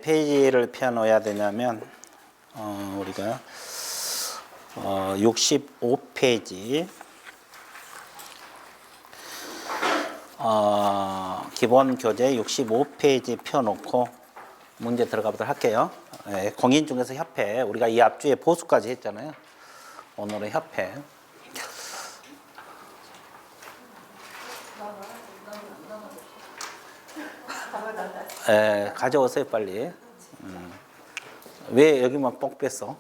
페이지를 펴놓아야 되냐면 우리가 65페이지 기본 교재 65페이지 펴놓고 문제 들어가 보도록 할게요. 공인중개사 협회, 우리가 이 앞주에 보수까지 했잖아요. 오늘은 협회. 가져오세요 빨리. 왜 여기만 뻑 뺐어?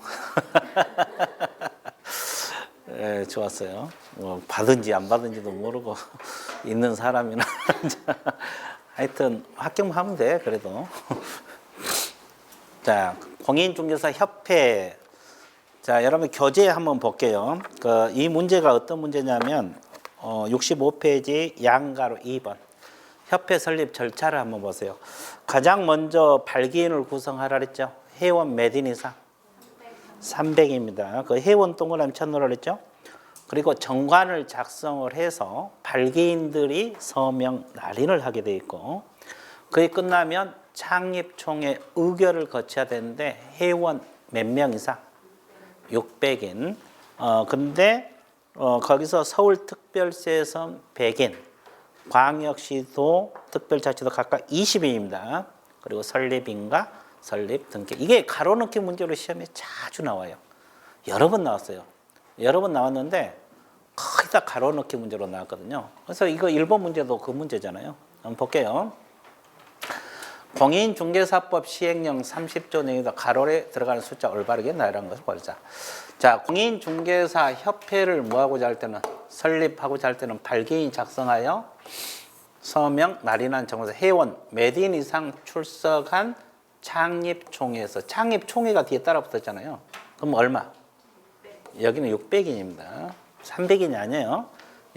좋았어요. 뭐 받은지 안 받은지도 모르고 있는 사람이나 하여튼 합격하면 돼. 그래도 자, 공인중개사 협회. 자, 여러분 교재 한번 볼게요. 이 문제가 어떤 문제냐면 65페이지 양가로 2번 협회 설립 절차를 한번 보세요. 가장 먼저 발기인을 구성하라 그랬죠. 회원 몇 인 이상? 300입니다. 그 회원 동그라미 쳐놓으라 그랬죠. 그리고 정관을 작성을 해서 발기인들이 서명 날인을 하게 돼 있고, 그게 끝나면 창립총회 의결을 거쳐야 되는데 회원 몇 명 이상? 600인. 근데 거기서 서울특별시에선 100인, 광역시도 특별자치도 각각 20인입니다. 그리고 설립인가 설립 등기. 이게 가로넣기 문제로 시험에 자주 나와요. 여러 번 나왔어요. 여러 번 나왔는데 거의 다 가로넣기 문제로 나왔거든요. 그래서 이거 1번 문제도 그 문제잖아요. 한번 볼게요. 공인중개사법 시행령 30조 내에다 가로에 들어가는 숫자 올바르게 나열한 것을 보자. 자, 공인중개사 협회를 뭐하고자 할 때는, 설립하고자 할 때는 발기인 작성하여 서명 날인한 정보사 회원 몇 인 이상 출석한 창립총회에서, 창립총회가 뒤에 따라 붙었잖아요. 그럼 얼마? 여기는 600인입니다. 300인이 아니에요.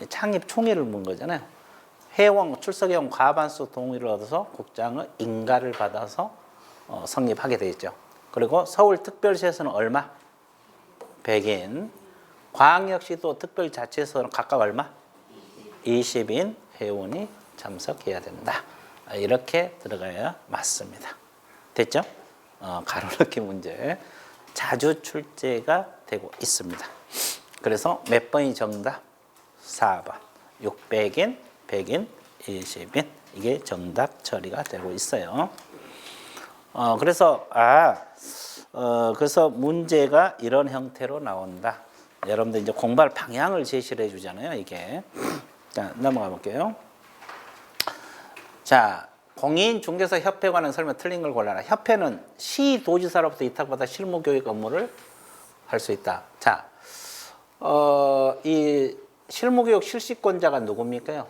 창립총회를 문 거잖아요. 회원 출석회원 과반수 동의를 얻어서 국장의 인가를 받아서 성립하게 되어 있죠. 그리고 서울특별시에서는 얼마? 100인. 광역시도 특별자치에서는 각각 얼마? 20인 회원이 참석해야 된다. 이렇게 들어가야 맞습니다. 됐죠? 가로넣기 문제 자주 출제가 되고 있습니다. 그래서 몇 번이 정답? 4번. 600인, 100인, 20인. 이게 정답 처리가 되고 있어요. 그래서 문제가 이런 형태로 나온다. 여러분들 이제 공부할 방향을 제시를 해주잖아요. 이게. 자, 넘어가 볼게요. 자, 공인중개사 협회에 관한 설명 틀린 걸 골라라. 협회는 시도지사로부터 위탁받아 실무교육 업무를 할 수 있다. 자, 이 실무교육 실시권자가 누굽니까요?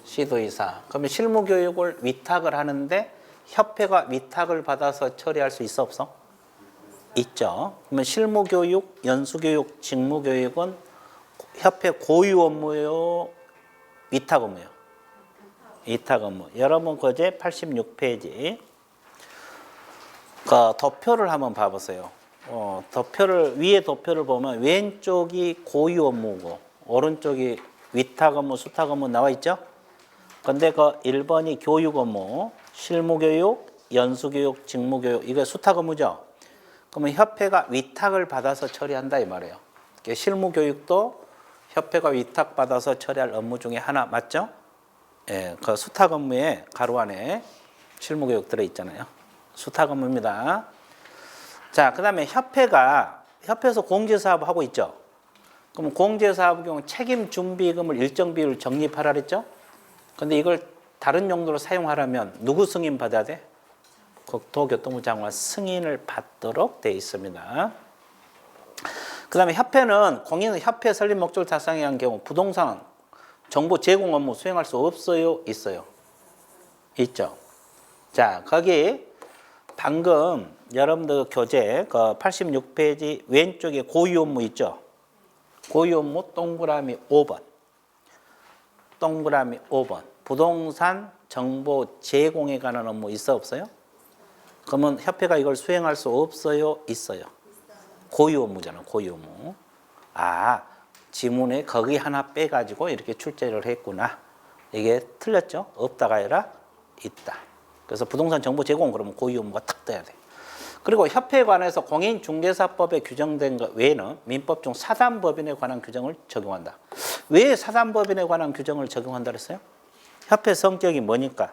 시도지사. 그러면 실무교육을 위탁을 하는데 협회가 위탁을 받아서 처리할 수 있어 없어? 있죠. 그러면 실무교육, 연수교육, 직무교육은 협회 고유 업무요, 위탁 업무요? 위탁 업무. 여러분 교재 86페이지 도표를 한번 봐보세요. 위에 도표를 보면 왼쪽이 고유 업무고 오른쪽이 위탁 업무, 수탁 업무 나와 있죠? 근데 1번이 교육 업무, 실무교육, 연수교육, 직무교육, 이거 수탁 업무죠? 그러면 협회가 위탁을 받아서 처리한다 이 말이에요. 실무교육도 협회가 위탁받아서 처리할 업무 중에 하나 맞죠? 예, 그 수탁 업무에 가로 안에 실무교육 들어있잖아요. 수탁 업무입니다. 자, 그 다음에 협회에서 공제사업 하고 있죠? 그럼 공제사업 경우 책임 준비금을 일정 비율 적립하라 그랬죠? 근데 이걸 다른 용도로 사용하려면 누구 승인 받아야 돼? 국토교통부 장관 승인을 받도록 되어 있습니다. 그 다음에 협회는 공인협회 설립 목적을 달성하기 위한 경우 부동산 정보 제공 업무 수행할 수 없어요? 있어요? 있죠. 자, 거기 방금 여러분들 교재 86페이지 왼쪽에 고유 업무 있죠? 고유 업무 동그라미 5번. 동그라미 5번. 부동산 정보 제공에 관한 업무 있어 없어요? 그러면 협회가 이걸 수행할 수 없어요? 있어요? 고유 업무잖아. 고유 업무. 지문에 거기 하나 빼가지고 이렇게 출제를 했구나. 이게 틀렸죠? 없다가 아니라 있다. 그래서 부동산 정보 제공 그러면 고유 업무가 탁 떠야 돼. 그리고 협회에 관해서 공인중개사법에 규정된 것 외에는 민법 중 사단법인에 관한 규정을 적용한다. 왜 사단법인에 관한 규정을 적용한다 그랬어요? 협회 성격이 뭐니까?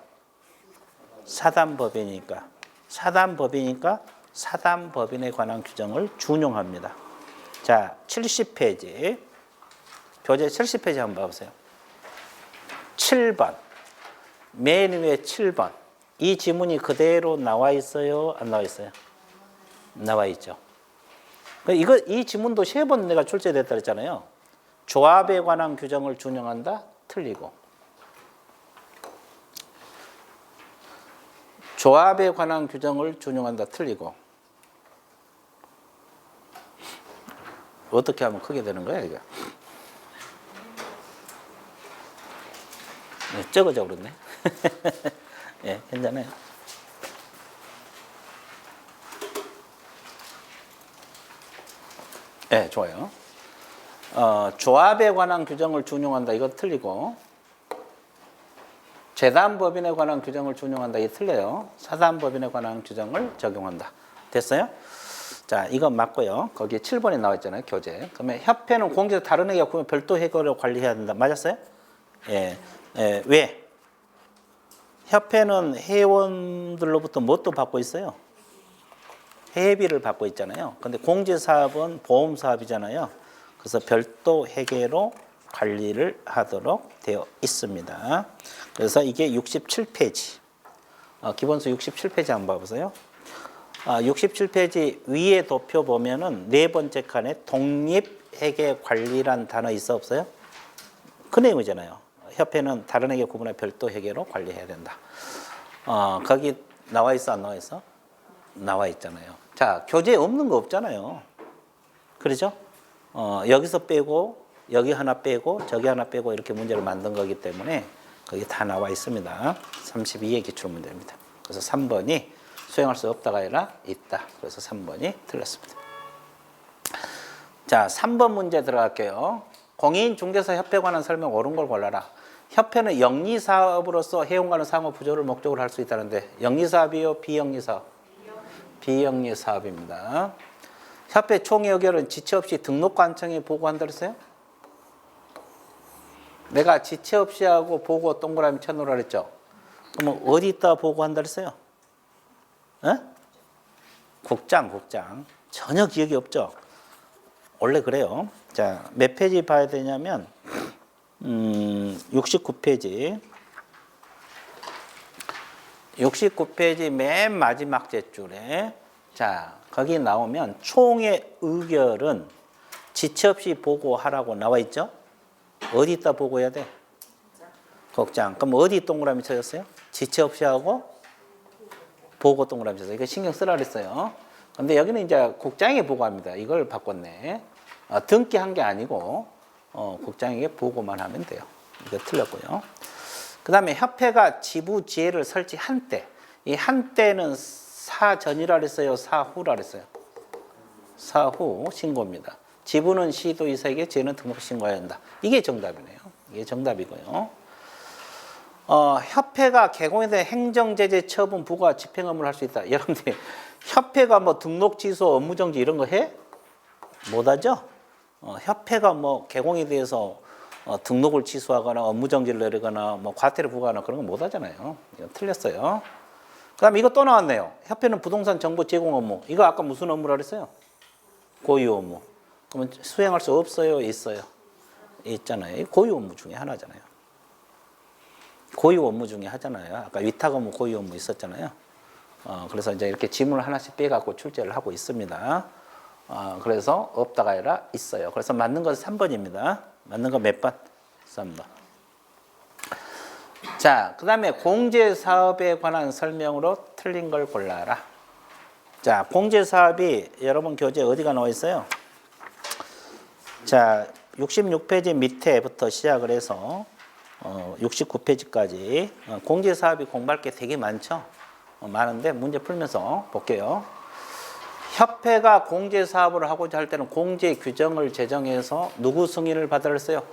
사단법이니까. 사단법인에 관한 규정을 준용합니다. 자, 70페이지. 교재 70페이지 한번 봐보세요. 7번. 맨 위에 7번. 이 지문이 그대로 나와 있어요? 안 나와 있어요? 나와 있죠. 이 지문도 3번 내가 출제됐다 그랬잖아요. 조합에 관한 규정을 준용한다? 틀리고. 조합에 관한 규정을 준용한다? 틀리고. 어떻게 하면 크게 되는 거야, 이거? 네, 적어져 그렇네. 예, 괜찮아요. 네, 좋아요. 조합에 관한 규정을 준용한다. 이거 틀리고. 재단법인에 관한 규정을 준용한다. 이게 틀려요. 사단법인에 관한 규정을 적용한다. 됐어요? 자, 이건 맞고요. 거기에 7번에 나와 있잖아요. 교재. 그러면 협회는 공제에서 다른 회계가 구면 별도 회계로 관리해야 된다. 맞았어요? 예. 예. 왜? 협회는 회원들로부터 뭣도 받고 있어요? 회비를 받고 있잖아요. 근데 공제사업은 보험사업이잖아요. 그래서 별도 회계로 관리를 하도록 되어 있습니다. 그래서 이게 67페이지. 기본서 67페이지 한번 봐보세요. 67페이지 위에 도표 보면은 4번째 칸에 독립회계관리란 단어 있어 없어요? 그 내용이잖아요. 협회는 다른 회계 구분해 별도 회계로 관리해야 된다. 거기 나와 있어 안 나와 있어? 나와 있잖아요. 자, 교재에 없는 거 없잖아요. 그렇죠? 여기서 빼고 여기 하나 빼고 저기 하나 빼고 이렇게 문제를 만든 거기 때문에 거기 다 나와 있습니다. 32의 기출문제입니다. 그래서 3번이 수행할 수 없다가 아니라 있다. 그래서 3번이 틀렸습니다. 자, 3번 문제 들어갈게요. 공인중개사협회에 관한 설명 옳은 걸 골라라. 협회는 영리사업으로서 회원과는 상호부조를 목적으로 할 수 있다는데 영리사업이요? 비영리사업? 비영리사업입니다. 협회 총회의결은 지체 없이 등록관청에 보고한다 그랬어요? 내가 지체 없이 하고 보고 동그라미 쳐놓으라 그랬죠? 그러면 어디다 보고한다 그랬어요? 에? 국장. 전혀 기억이 없죠? 원래 그래요. 자, 몇 페이지 봐야 되냐면 69페이지. 69페이지 맨 마지막 제줄에 자, 거기 나오면 총회 의결은 지체 없이 보고하라고 나와 있죠? 어디다 보고해야 돼? 국장. 그럼 어디 동그라미 쳐졌어요? 지체 없이 하고 보고 동그라미 쳐서 이거 신경 쓰라 그랬어요. 근데 여기는 이제 국장에게 보고합니다. 이걸 바꿨네. 등기한 게 아니고 국장에게 보고만 하면 돼요. 이거 틀렸고요. 그 다음에 협회가 지부지회를 설치한 때, 이 한때는 사전이라 그랬어요? 사후라 그랬어요? 사후 신고입니다. 지부는 시도이사에게, 지회는 등록 신고해야 한다. 이게 정답이네요. 이게 정답이고요. 협회가 개공에 대한 행정제재 처분 부과 집행 업무를 할 수 있다. 여러분들 협회가 뭐 등록 취소, 업무 정지 이런 거 해? 못하죠? 협회가 뭐 개공에 대해서 등록을 취소하거나 업무 정지를 내리거나 뭐 과태료 부과하거나 그런 거 못하잖아요. 이거 틀렸어요. 그 다음에 이거 또 나왔네요. 협회는 부동산 정보 제공 업무. 이거 아까 무슨 업무라 그랬어요? 고유 업무. 그러면 수행할 수 없어요? 있어요? 있잖아요. 고유 업무 중에 하나잖아요. 고유 업무 중에 하잖아요. 아까 위탁 업무, 고유 업무 있었잖아요. 그래서 이제 이렇게 지문을 하나씩 빼갖고 출제를 하고 있습니다. 그래서 없다가 아니라 있어요. 그래서 맞는 것은 3번입니다. 맞는 거 몇 번? 3번. 자, 그 다음에 공제사업에 관한 설명으로 틀린 걸 골라라. 자, 공제사업이 여러분 교재 어디가 나와 있어요? 자, 66페이지 밑에부터 시작을 해서 69페이지까지 공제사업이 공부할 게 되게 많죠? 많은데 문제 풀면서 볼게요. 협회가 공제사업을 하고자 할 때는 공제 규정을 제정해서 누구 승인을 받아야 했어요?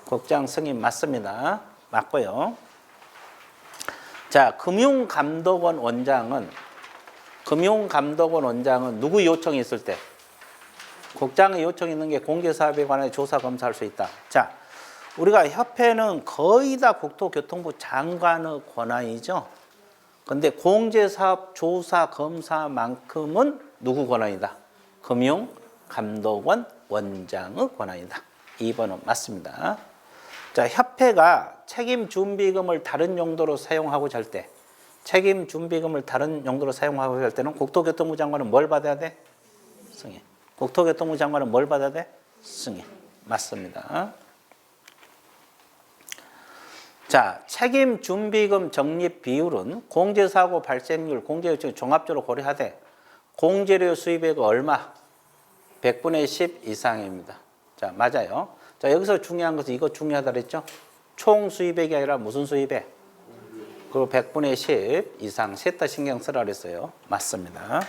국장 승인 맞습니다. 맞고요. 자, 금융감독원 원장은 누구 요청이 있을 때? 국장의 요청이 있는 게 공제사업에 관해 조사 검사할 수 있다. 자, 우리가 협회는 거의 다 국토교통부 장관의 권한이죠. 근데 공제사업 조사 검사만큼은 누구 권한이다? 금융감독원 원장의 권한이다. 2번은 맞습니다. 자, 협회가 책임준비금을 다른 용도로 사용하고자 할 때, 책임준비금을 다른 용도로 사용하고자 할 때는 국토교통부 장관은 뭘 받아야 돼? 승인. 국토교통부 장관은 뭘 받아야 돼? 승인. 맞습니다. 자, 책임준비금 적립 비율은 공제사고 발생률, 공제요청 종합적으로 고려하되 공제료 수입액 얼마? 100분의 10 이상입니다. 자, 맞아요. 자, 여기서 중요한 것은 이거 중요하다 그랬죠? 총 수입액이 아니라 무슨 수입액? 그리고 100분의 10 이상 셋 다 신경 쓰라 그랬어요. 맞습니다.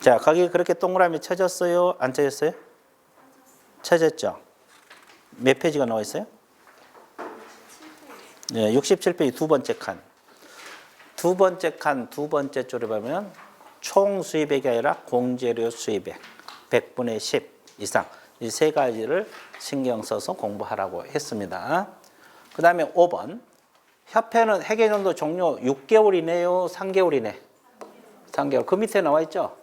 자, 거기 그렇게 동그라미 쳐졌어요? 안 쳐졌어요? 쳐졌죠? 몇 페이지가 나와 있어요? 네, 67페이지 두 번째 칸. 두 번째 칸 두 번째 줄에 보면 총 수입액이 아니라 공제료 수입액 100분의 10 이상 이 세 가지를 신경 써서 공부하라고 했습니다. 그 다음에 5번. 협회는 회계연도 종료 6개월 이내요? 3개월 이내? 3개월. 그 밑에 나와 있죠?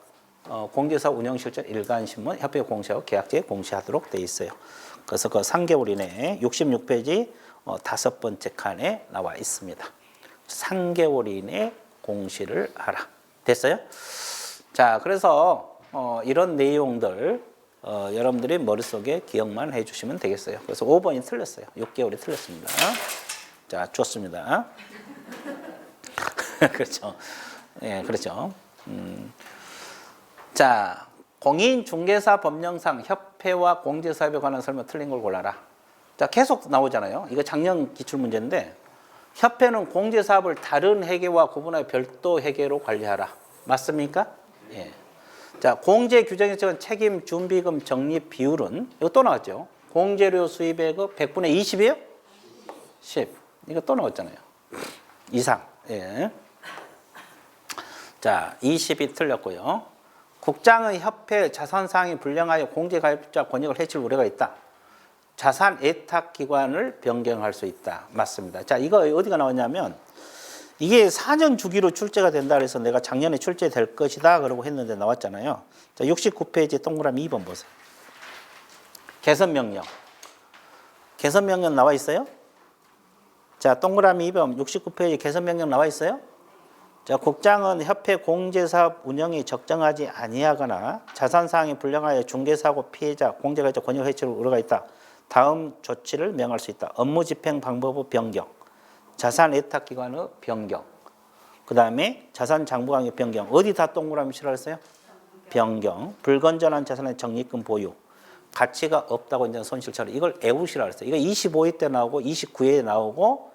공제사업 운영실적 일간신문 협회 공시하고 계약제에 공시하도록 돼 있어요. 그래서 그 3개월 이내에 66페이지 다섯 번째 칸에 나와 있습니다. 3개월 이내에 공시를 하라. 됐어요? 자, 그래서 이런 내용들 여러분들이 머릿속에 기억만 해주시면 되겠어요. 그래서 5번이 틀렸어요. 6개월이 틀렸습니다. 자, 좋습니다. 그렇죠. 예, 그렇죠. 자, 공인중개사 법령상 협회와 공제사업에 관한 설명 틀린 걸 골라라. 자, 계속 나오잖아요. 이거 작년 기출문제인데 협회는 공제사업을 다른 회계와 구분하여 별도 회계로 관리하라. 맞습니까? 예. 자, 공제 규정에 적은 책임 준비금 적립 비율은 이거 또 나왔죠. 공제료 수입액의 100분의 20이에요? 10. 이거 또 나왔잖아요. 이상. 예. 자, 20이 틀렸고요. 국장의 협회 자산사항이 불량하여 공제가입자 권익을 해칠 우려가 있다. 자산 애탁기관을 변경할 수 있다. 맞습니다. 자, 이거 어디가 나왔냐면 이게 4년 주기로 출제가 된다 그래서 내가 작년에 출제될 것이다 그러고 했는데 나왔잖아요. 자, 69페이지 동그라미 2번 보세요. 개선명령. 개선명령 나와 있어요? 자, 동그라미 2번 69페이지 개선명령 나와 있어요? 자, 국장은 협회 공제사업 운영이 적정하지 아니하거나 자산사항이 불량하여 중개사고 피해자, 공제가입자 권익 해칠 우려가 있다. 다음 조치를 명할 수 있다. 업무 집행 방법의 변경, 자산 애탁기관의 변경, 그 다음에 자산 장부강의 변경. 어디 다 동그라미 칠했어요? 변경, 불건전한 자산의 적립금 보유, 가치가 없다고 이제 손실 처리. 이걸 애우시라 그랬어요. 이거 25회 때 나오고 29회에 나오고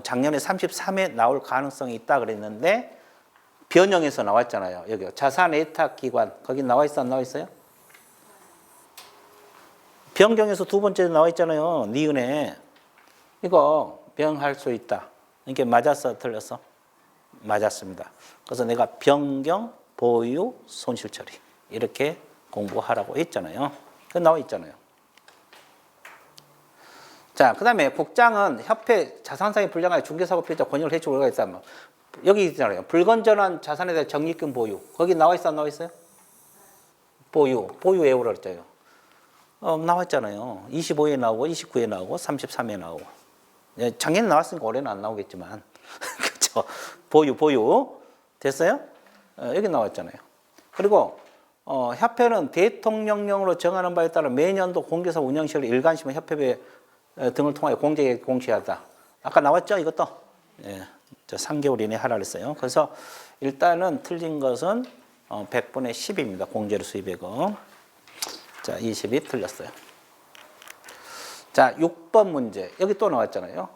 작년에 33회 나올 가능성이 있다 그랬는데 변형해서 나왔잖아요. 여기 자산 애탁기관 거기 나와 있어 안 나와 있어요? 변경해서 두 번째 나와 있잖아요. 니은에 이거 변할 수 있다. 이게 맞았어 틀렸어? 맞았습니다. 그래서 내가 변경, 보유, 손실 처리 이렇게 공부하라고 했잖아요. 그 나와 있잖아요. 자, 그 다음에 국장은 협회 자산상의 불량하여 중개사고 피해자 권익을 해칠 우려가 있다. 여기 있잖아요. 불건전한 자산에 대한 적립금 보유. 거기 나와 있어 안 나와 있어요? 보유 외우라 그랬잖아요. 나와 있잖아요. 25에 나오고 29에 나오고 33에 나오고. 작년에 나왔으니까 올해는 안 나오겠지만 그렇죠. 보유 됐어요? 여기 나왔잖아요. 그리고 협회는 대통령령으로 정하는 바에 따라 매년도 공개사 운영시를 일간신문 협회배 등을 통하여 공제계획 공시하다. 아까 나왔죠? 이것도? 예, 3개월 이내에 하라 그랬어요. 그래서 일단은 틀린 것은 100분의 10입니다. 공제료 수입액은. 자, 20이 틀렸어요. 자, 6번 문제. 여기 또 나왔잖아요.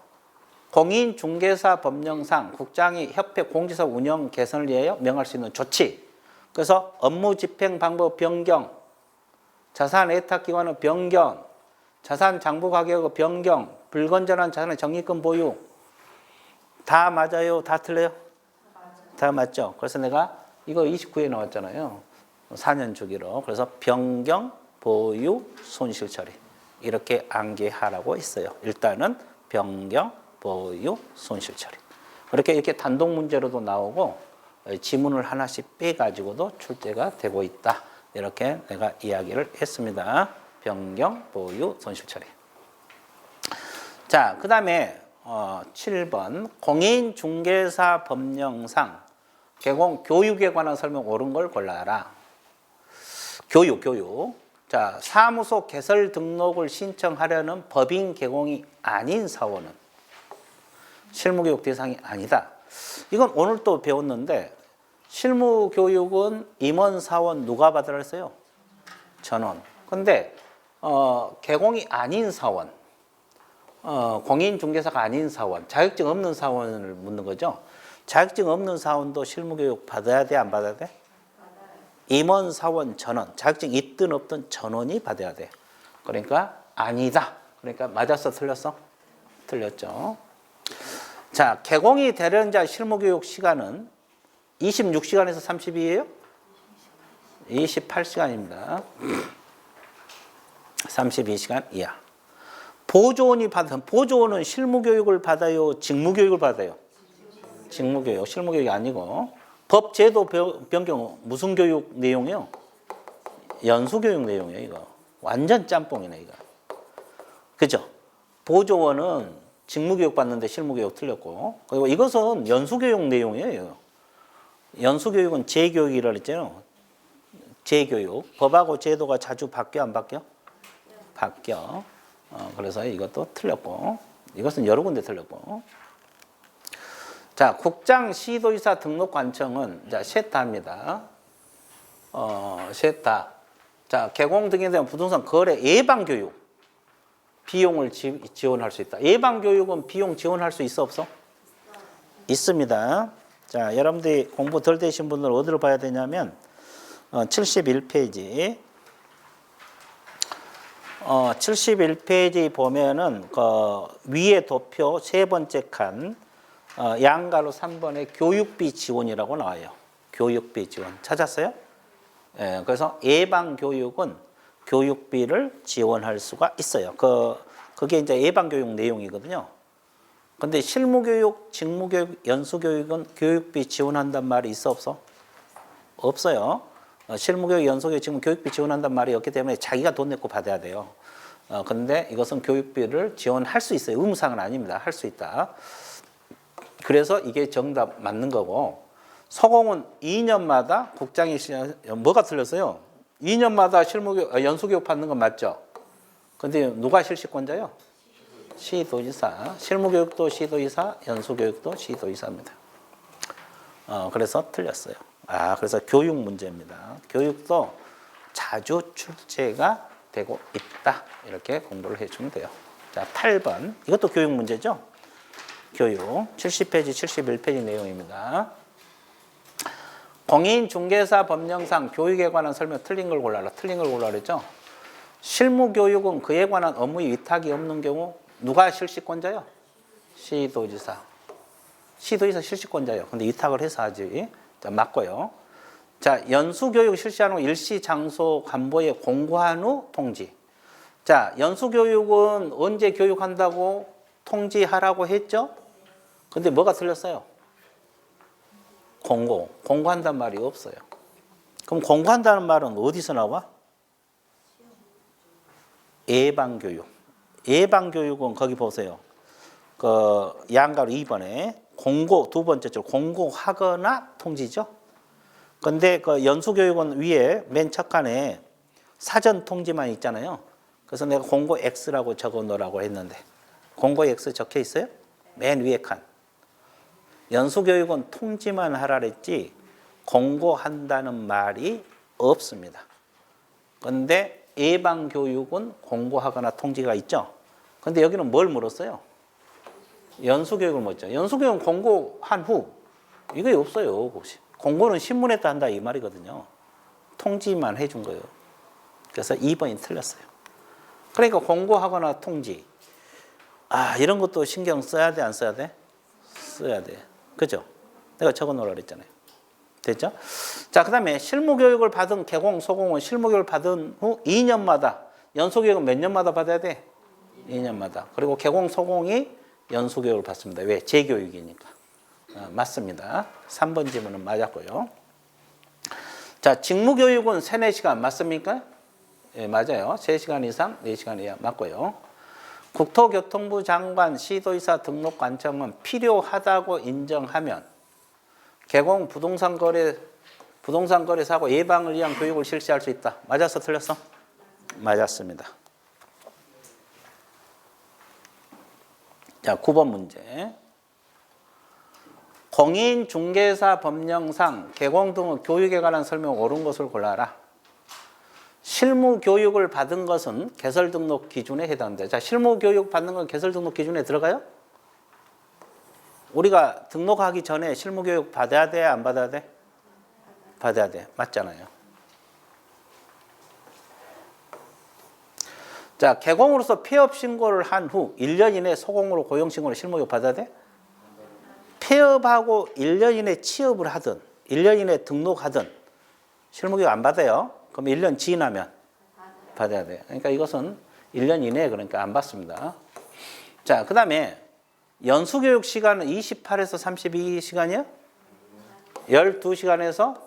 공인중개사 법령상 국장이 협회 공제사 운영 개선을 위하여 명할 수 있는 조치. 그래서 업무 집행 방법 변경, 자산 애탁기관의 변경, 자산 장부 가격의 변경, 불건전한 자산의 적립금 보유, 다 맞아요? 다 틀려요? 다 맞죠? 그래서 내가 이거 29에 나왔잖아요. 4년 주기로. 그래서 변경, 보유, 손실 처리. 이렇게 암기하라고 했어요. 일단은 변경, 보유, 손실 처리. 이렇게 단독 문제로도 나오고 지문을 하나씩 빼가지고도 출제가 되고 있다. 이렇게 내가 이야기를 했습니다. 변경, 보유, 손실 처리. 자, 그 다음에 7번 공인중개사 법령상 교육에 관한 설명 옳은 걸 골라라. 교육. 자, 사무소 개설 등록을 신청하려는 법인 개공이 아닌 사원은 실무교육 대상이 아니다. 이건 오늘 또 배웠는데 실무교육은 임원 사원 누가 받으라 했어요? 전원. 근데 개공이 아닌 사원, 공인중개사가 아닌 사원, 자격증 없는 사원을 묻는 거죠. 자격증 없는 사원도 실무교육 받아야 돼, 안 받아야 돼? 임원, 사원, 전원, 자격증 있든 없든 전원이 받아야 돼. 그러니까 아니다. 그러니까 맞았어, 틀렸어? 틀렸죠. 자, 개공이 되려는 자 실무교육 시간은 26시간에서 32예요? 28시간입니다. 32시간 이하. 보조원은 실무교육을 받아요? 직무교육을 받아요? 직무교육, 실무교육이 아니고. 법제도 변경 무슨 교육 내용이요? 연수교육 내용이에요, 이거. 완전 짬뽕이네, 이거. 그죠? 보조원은 직무교육 받는데 실무교육 틀렸고. 그리고 이것은 연수교육 내용이에요. 연수교육은 재교육이라고 했잖아요. 재교육. 법하고 제도가 자주 바뀌어, 안 바뀌어? 바뀌어. 그래서 이것도 틀렸고. 이것은 여러 군데 틀렸고. 자, 국장 시도지사 등록 관청은 자, 셋다입니다. 셋다. 자, 개공 등에 대한 부동산 거래 예방 교육 비용을 지원할 수 있다. 예방 교육은 비용 지원할 수 있어 없어? 있습니다. 자, 여러분들이 공부 덜 되신 분들 어디로 봐야 되냐면 71페이지. 71페이지 보면은 그 위에 도표 세 번째 칸 양가로 3번에 교육비 지원이라고 나와요. 교육비 지원. 찾았어요? 예, 그래서 예방교육은 교육비를 지원할 수가 있어요. 그게 이제 예방교육 내용이거든요. 근데 실무교육, 직무교육, 연수교육은 교육비 지원한단 말이 있어 없어? 없어요. 실무교육, 연수교육, 직무 교육비 지원한단 말이 없기 때문에 자기가 돈 내고 받아야 돼요. 근데 이것은 교육비를 지원할 수 있어요. 의무사항은 아닙니다. 할 수 있다. 그래서 이게 정답 맞는 거고, 서공은 2년마다 국장이 뭐가 틀렸어요? 2년마다 연수교육 받는 건 맞죠? 근데 누가 실시권자요? 시도지사. 실무교육도 시도지사, 연수교육도 시도지사입니다. 그래서 틀렸어요. 그래서 교육 문제입니다. 교육도 자주 출제가 되고 있다. 이렇게 공부를 해주면 돼요. 자, 8번. 이것도 교육 문제죠? 교육 70페이지, 71페이지 내용입니다. 공인중개사 법령상 교육에 관한 설명 틀린 걸 골라라. 틀린 걸 골라라 그랬죠? 실무교육은 그에 관한 업무 위탁이 없는 경우 누가 실시권자요? 시도지사. 시도지사 실시권자예요. 근데 위탁을 해서 하지. 자, 맞고요. 자, 연수교육 실시한 후 일시 장소 간부에 공고한 후 통지. 자, 연수교육은 언제 교육한다고 통지하라고 했죠? 근데 뭐가 틀렸어요? 공고한다는 말이 없어요. 그럼 공고한다는 말은 어디서 나와? 예방교육. 예방교육은 거기 보세요. 그 양가로 2번에 공고, 두 번째 줄 공고하거나 통지죠. 근데 그 연수교육은 위에 맨 첫 칸에 사전 통지만 있잖아요. 그래서 내가 공고 X라고 적어 놓으라고 했는데 공고 X 적혀 있어요? 맨 위에 칸. 연수교육은 통지만 하라 그랬지 공고한다는 말이 없습니다. 그런데 예방교육은 공고하거나 통지가 있죠. 그런데 여기는 뭘 물었어요? 연수교육을 물었죠. 연수교육은 공고한 후 이게 없어요. 공고는 신문에다 한다 이 말이거든요. 통지만 해준 거예요. 그래서 2번이 틀렸어요. 그러니까 공고하거나 통지. 이런 것도 신경 써야 돼, 안 써야 돼? 써야 돼. 그죠? 내가 적어 놓으라 그랬잖아요. 됐죠? 자, 그 다음에 실무교육을 받은 개공, 소공은 실무교육을 받은 후 2년마다, 연수교육은 몇 년마다 받아야 돼? 2년마다. 그리고 개공, 소공이 연수교육을 받습니다. 왜? 재교육이니까. 맞습니다. 3번 질문은 맞았고요. 자, 직무교육은 3, 4시간 맞습니까? 예, 맞아요. 3시간 이상, 4시간 이하 맞고요. 국토교통부 장관, 시도의사 등록 관청은 필요하다고 인정하면 개공 부동산 거래 사고 예방을 위한 교육을 실시할 수 있다. 맞았어, 틀렸어? 맞았습니다. 자, 9번 문제. 공인중개사 법령상 개공 등의 교육에 관한 설명 옳은 것을 골라라. 실무 교육을 받은 것은 개설 등록 기준에 해당된다. 자, 실무 교육 받는 건 개설 등록 기준에 들어가요? 우리가 등록하기 전에 실무 교육 받아야 돼, 안 받아야 돼? 받아야 돼. 맞잖아요. 자, 개공으로서 폐업 신고를 한 후 1년 이내 소공으로 고용 신고를 실무 교육 받아야 돼? 폐업하고 1년 이내 취업을 하든 1년 이내 등록하든 실무 교육 안 받아요. 그럼 1년 지나면 받아야 돼요. 그러니까 이것은 1년 이내에 그러니까 안 받습니다. 자, 그 다음에 연수교육 시간은 28에서 32시간이요? 12시간에서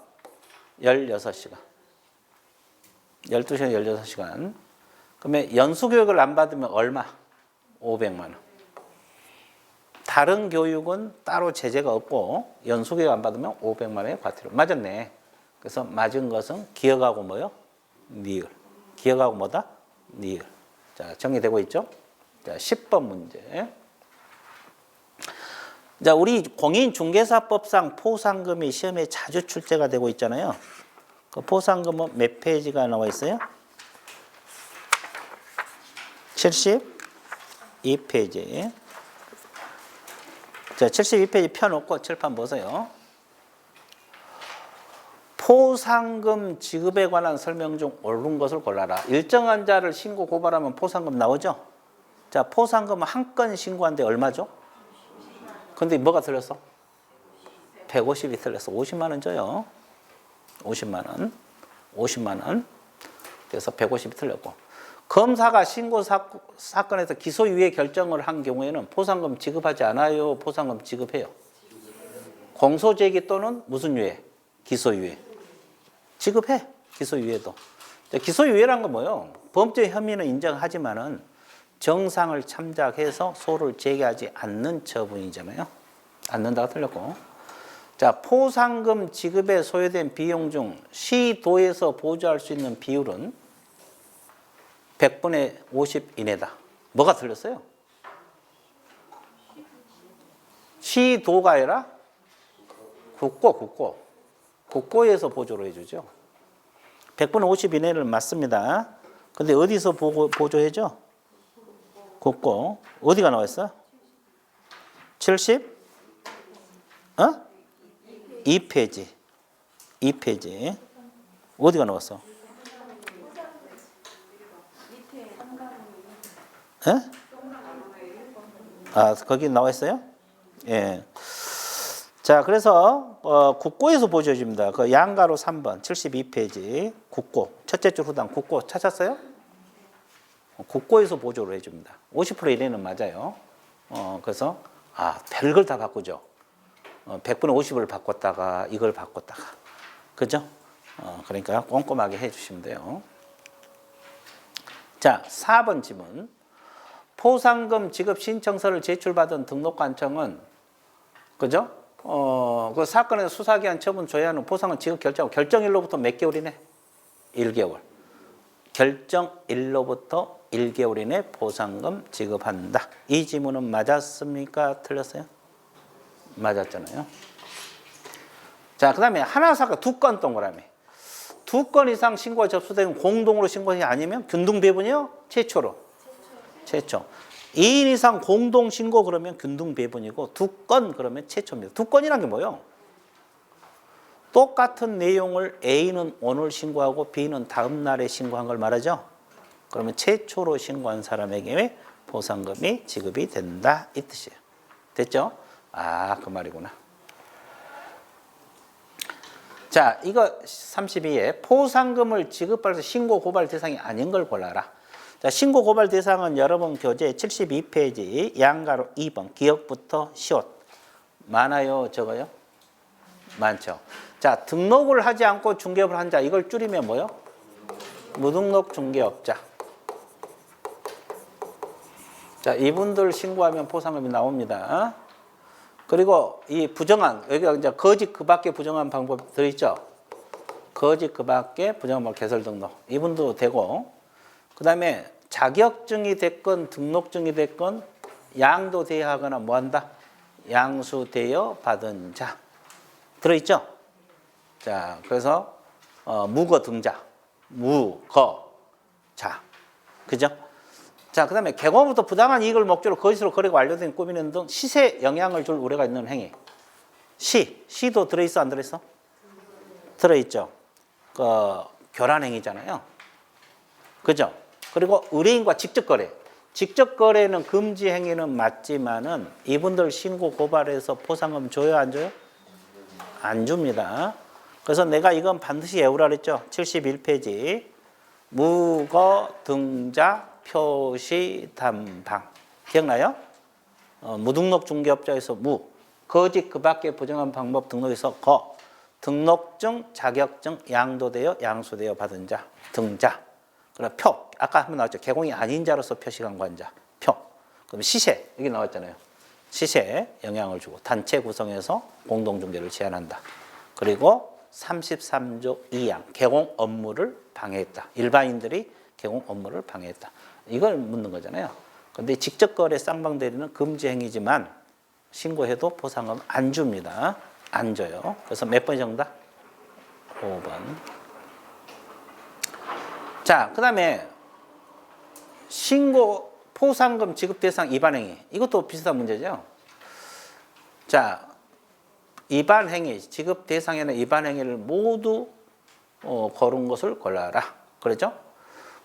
16시간. 12시간, 16시간. 그러면 연수교육을 안 받으면 얼마? 500만 원. 다른 교육은 따로 제재가 없고 연수교육 안 받으면 500만 원의 과태료. 맞았네. 그래서 맞은 것은 기억하고 뭐요? 니을. 기억하고 뭐다? 니을. 자, 정리되고 있죠? 자, 10번 문제. 자, 우리 공인중개사법상 포상금이 시험에 자주 출제가 되고 있잖아요. 그 포상금은 몇 페이지가 나와 있어요? 72페이지. 자, 72페이지 펴놓고 칠판 보세요. 포상금 지급에 관한 설명 중 옳은 것을 골라라. 일정한 자를 신고 고발하면 포상금 나오죠? 자, 포상금은 한 건 신고한데 얼마죠? 근데 뭐가 틀렸어? 150이 틀렸어. 50만 원 줘요. 50만 원. 50만 원. 그래서 150이 틀렸고. 검사가 신고 사건에서 기소유예 결정을 한 경우에는 포상금 지급하지 않아요? 포상금 지급해요? 공소제기 또는 무슨 유예? 기소유예. 지급해. 기소유예도. 기소유예란 건 뭐예요? 범죄 혐의는 인정하지만은 정상을 참작해서 소를 제기하지 않는 처분이잖아요. 않는다가 틀렸고. 자, 포상금 지급에 소요된 비용 중 시도에서 보조할 수 있는 비율은 100분의 50 이내다. 뭐가 틀렸어요? 시도가 아니라 국고에서 보조를 해주죠. 100분의 50 이내는 맞습니다. 근데 어디서 보조해줘? 국고. 어디가 나와 있어? 70? 2페이지. 2페이지. 어디가 나왔어? 아, 거기 나와 있어요? 예. 자, 그래서 국고에서 보조해줍니다. 그 양가로 3번 72페이지 국고 첫째 줄 후단 국고 찾았어요? 국고에서 보조를 해줍니다. 50% 이내는 맞아요. 그래서 별걸 다 바꾸죠. 100분의 50을 바꿨다가 이걸 바꿨다가 그죠? 그러니까 꼼꼼하게 해주시면 돼요. 자, 4번 질문. 포상금 지급 신청서를 제출받은 등록관청은 그죠? 그 사건에서 수사기한 처분 조회하는 포상금 지급 결정하고 결정일로부터 몇 개월이네? 1개월. 결정일로부터 1개월 이내 포상금 지급한다. 이 지문은 맞았습니까? 틀렸어요? 맞았잖아요. 자, 그 다음에 하나 사건 2건 동그라미. 2건 이상 신고가 접수된 공동으로 신고이 아니면 균등배분이요? 최초로. 최초. 2인 이상 공동 신고 그러면 균등배분이고 2건 그러면 최초입니다. 2건이란 게 뭐예요? 똑같은 내용을 A는 오늘 신고하고 B는 다음 날에 신고한 걸 말하죠. 그러면 최초로 신고한 사람에게 포상금이 지급이 된다 이 뜻이에요. 됐죠? 아, 그 말이구나. 자, 이거 32에 포상금을 지급받아서 신고 고발 대상이 아닌 걸 골라라. 자, 신고 고발 대상은 여러분 교재 72페이지 양가로 2번 기억부터 시옷. 많아요, 적어요? 많죠. 자, 등록을 하지 않고 중개업을 한 자, 이걸 줄이면 뭐요? 무등록 중개업자. 자, 이분들 신고하면 포상금이 나옵니다. 그리고 이 부정한, 여기가 이제 거짓 그 밖에 부정한 방법 들어있죠? 거짓 그 밖에 부정한 방법 개설 등록. 이분도 되고, 그 다음에 자격증이 됐건 등록증이 됐건 양도되어 하거나 뭐 한다? 양수되어 받은 자. 들어있죠? 자, 그래서 무거 등자, 무거 자, 그죠? 자, 그 다음에 개공부터 부당한 이익을 목적으로 거짓으로 거래가 완료된 꾸미는 등 시세에 영향을 줄 우려가 있는 행위. 시도 들어있어, 안 들어있어? 들어있죠. 그 교란 행위잖아요. 그죠? 그리고 의뢰인과 직접 거래. 직접 거래는 금지 행위는 맞지만은 이분들 신고 고발해서 포상금 줘요, 안 줘요? 안 줍니다. 그래서 내가 이건 반드시 외우라 그랬죠. 71페이지. 무거 등자 표시 담방. 기억나요? 무등록 중개업자에서 무. 거짓 그 밖에 부정한 방법 등록에서 거. 등록증, 자격증, 양도되어, 양수되어 받은 자, 등자. 그리고 표. 아까 한번 나왔죠. 개공이 아닌 자로서 표시관관 자. 표. 그럼 시세. 여기 나왔잖아요. 시세에 영향을 주고 단체 구성해서 공동중개를 제한한다. 그리고 33조 2항 개공 업무를 방해했다. 일반인들이 개공 업무를 방해했다. 이걸 묻는 거잖아요. 그런데 직접 거래 쌍방 대리는 금지 행위지만 신고해도 포상금 안 줍니다. 안 줘요. 그래서 몇 번이 정답? 5번. 자, 그 다음에 신고 포상금 지급 대상 위반 행위. 이것도 비슷한 문제죠. 자, 위반 행위, 지급 대상에는 위반 행위를 모두 거른 것을 골라라. 그렇죠?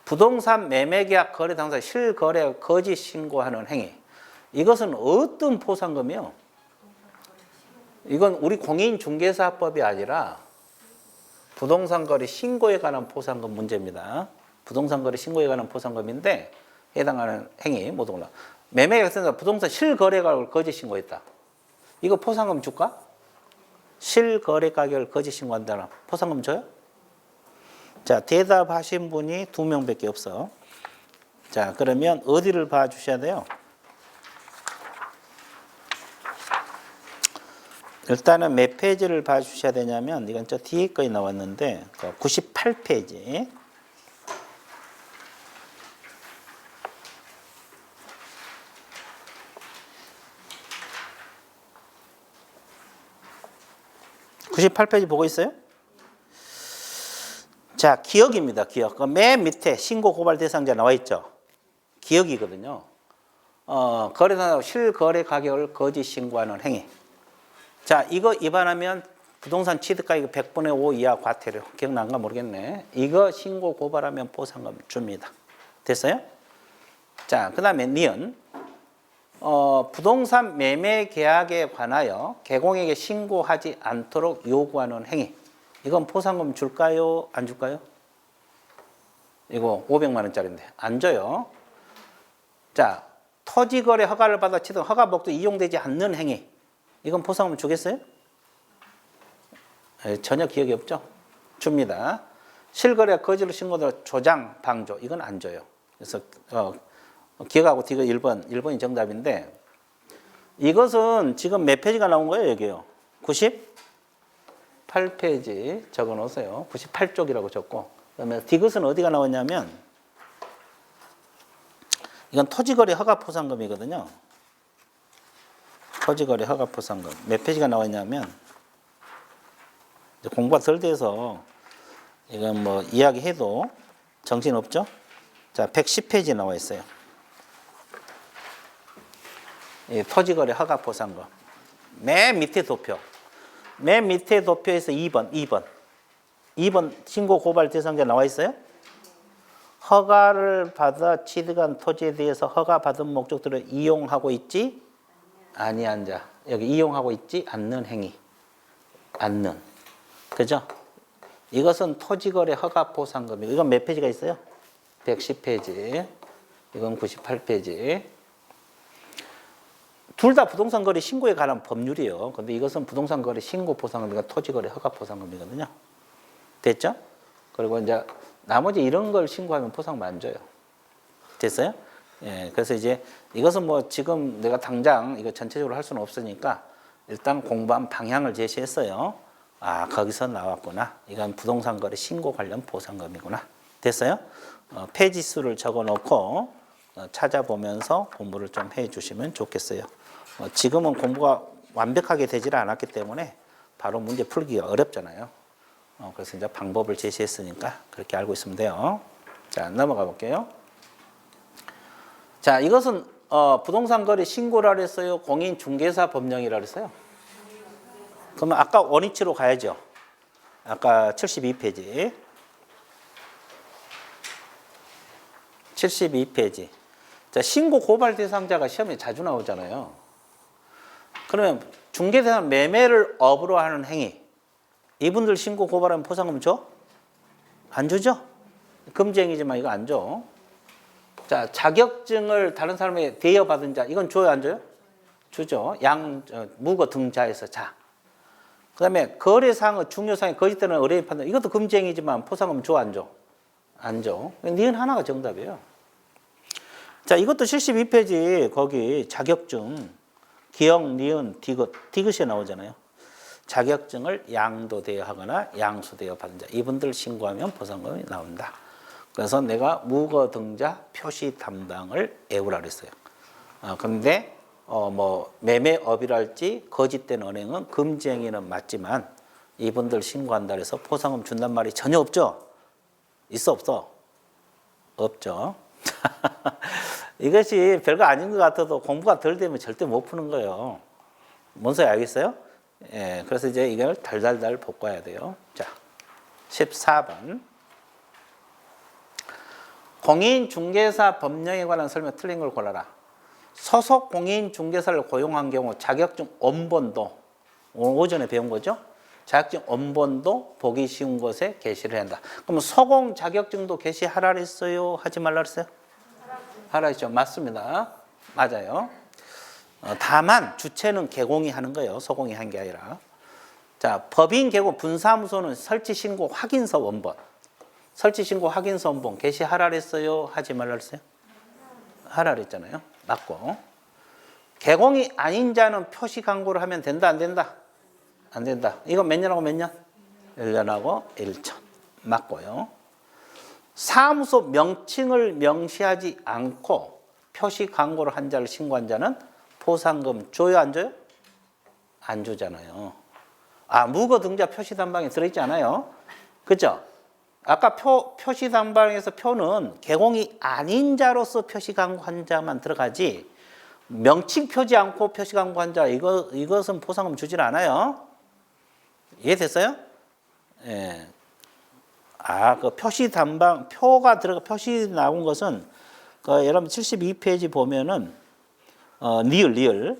부동산 매매계약 거래 당사 실거래 거짓 신고하는 행위. 이것은 어떤 포상금이요? 이건 우리 공인중개사법이 아니라 부동산 거래 신고에 관한 포상금 문제입니다. 부동산 거래 신고에 관한 포상금인데 해당하는 행위 모두 골라. 매매계약서 부동산 실거래 가격을 거짓 신고했다. 이거 포상금 줄까? 실거래 가격을 거짓 신고한다는 포상금 줘요? 자, 대답하신 분이 2명밖에 없어. 자, 그러면 어디를 봐주셔야 돼요? 일단은 몇 페이지를 봐주셔야 되냐면 이건 저 뒤에 거에 나왔는데 98페이지. (98페이지) 보고 있어요? 자, 기억입니다. 기억. 맨 밑에 신고 고발 대상자 나와 있죠. 기억이거든요. 거래사하고 실거래 가격을 거짓 신고하는 행위. 자, 이거 위반하면 부동산 취득가격 100분의 5 이하 과태료. 기억난가 모르겠네. 이거 신고 고발하면 포상금 줍니다. 됐어요? 자, 그 다음에 니은. 부동산 매매 계약에 관하여 개공에게 신고하지 않도록 요구하는 행위. 이건 포상금 줄까요? 안 줄까요? 이거 500만 원짜리인데 안 줘요. 자, 토지거래 허가를 받아 취득 허가 목적 이용되지 않는 행위. 이건 포상금 주겠어요? 전혀 기억이 없죠? 줍니다. 실거래 거짓으로 신고도 조장, 방조. 이건 안 줘요. 그래서 기억하고 뒤가 1번이 정답인데 이것은 지금 몇 페이지가 나온 거예요? 여기요. 98페이지 적어 놓으세요. 98쪽이라고 적고 그다음에 디귿은 어디가 나왔냐면 이건 토지거래 허가 포상금이거든요. 토지거래 허가 포상금. 몇 페이지가 나와 있냐면 공부가 덜 돼서 이건 뭐 이야기해도 정신없죠? 자, 110페이지에 나와 있어요. 토지거래 허가 포상금. 맨 밑에 도표. 맨 밑에 도표에서 2번 신고 고발 대상자 나와 있어요? 허가를 받아 취득한 토지에 대해서 허가 받은 목적들을 이용하고 있지 아니한 자. 여기 이용하고 있지 않는 행위. 않는. 그죠? 이것은 토지거래 허가보상금이고, 이건 몇 페이지가 있어요? 110페이지. 이건 98페이지. 둘 다 부동산 거래 신고에 관한 법률이에요. 근데 이것은 부동산 거래 신고 보상금이가 토지거래 허가 보상금이거든요. 됐죠? 그리고 이제 나머지 이런 걸 신고하면 보상 안 줘요. 됐어요? 예, 그래서 이제 이것은 뭐 지금 내가 당장 이거 전체적으로 할 수는 없으니까 일단 공부한 방향을 제시했어요. 아, 거기서 나왔구나. 이건 부동산 거래 신고 관련 보상금이구나. 됐어요? 페이지 수를 적어 놓고 찾아보면서 공부를 좀 해 주시면 좋겠어요. 지금은 공부가 완벽하게 되질 않았기 때문에 바로 문제 풀기가 어렵잖아요. 그래서 이제 방법을 제시했으니까 그렇게 알고 있으면 돼요. 자, 넘어가 볼게요. 자, 이것은 부동산 거래 신고라 그랬어요? 공인중개사 법령이라 그랬어요? 그러면 아까 원위치로 가야죠. 아까 72페이지. 72페이지. 자, 신고 고발 대상자가 시험에 자주 나오잖아요. 그러면 중개대상 매매를 업으로 하는 행위. 이분들 신고 고발하면 보상금 줘? 안 주죠? 금지행위지만 이거 안 줘. 자, 자격증을 다른 사람에게 대여받은 자, 이건 줘요, 안 줘요? 주죠. 무거 등자에서 자. 그 다음에 거래상의 중요상의 거짓되는 의뢰인 판단, 이것도 금지행위지만 보상금 줘, 안 줘? 안 줘. 니은 하나가 정답이에요. 자, 이것도 72페이지 거기 자격증, 기역, 니은, 디귿이 나오잖아요. 자격증을 양도대여하거나 양수대여 받은 자, 이분들 신고하면 보상금이 나온다. 그래서 내가 무거 등자 표시 담당을 애우라 그랬어요. 그런데 뭐 매매업이랄지 거짓된 언행은 금지행위는 맞지만 이분들 신고한다 그래서 보상금 준단 말이 전혀 없죠? 있어 없어? 없죠. 이것이 별거 아닌 것 같아도 공부가 덜 되면 절대 못 푸는 거예요. 뭔 소리 알겠어요? 예, 그래서 이제 이걸 달달달 볶아야 돼요. 자, 14번. 공인중개사 법령에 관한 설명 틀린 걸 골라라. 소속 공인중개사를 고용한 경우 자격증 원본도, 오전에 배운 거죠? 자격증 원본도 보기 쉬운 곳에 게시를 한다. 그럼 소공 자격증도 게시하라 그랬어요? 하지 말라 그랬어요? 하라 했죠. 맞습니다. 맞아요. 다만 주체는 개공이 하는 거예요. 소공이 한 게 아니라. 자, 법인 개공 분사무소는 설치 신고 확인서 원본. 설치 신고 확인서 원본 게시하라 그랬어요? 하지 말라 그랬어요? 하라 그랬잖아요. 맞고. 개공이 아닌 자는 표시 광고를 하면 된다, 안 된다? 안 된다. 이거 몇 년하고 몇 년? 1년하고 1천. 맞고요. 사무소 명칭을 명시하지 않고 표시 광고를 한 자를 신고한 자는 보상금 줘요, 안 줘요? 안 주잖아요. 아, 무거 등자 표시 담방에 들어있지 않아요? 그죠? 아까 표시 담방에서 표는 개공이 아닌 자로서 표시 광고한 자만 들어가지 명칭 표지 않고 표시 광고한 자 이것은 보상금 주질 않아요. 이해됐어요? 예. 아, 그 표시 담방 표가 들어가 표시 나온 것은 여러분 72페이지 보면은 니을에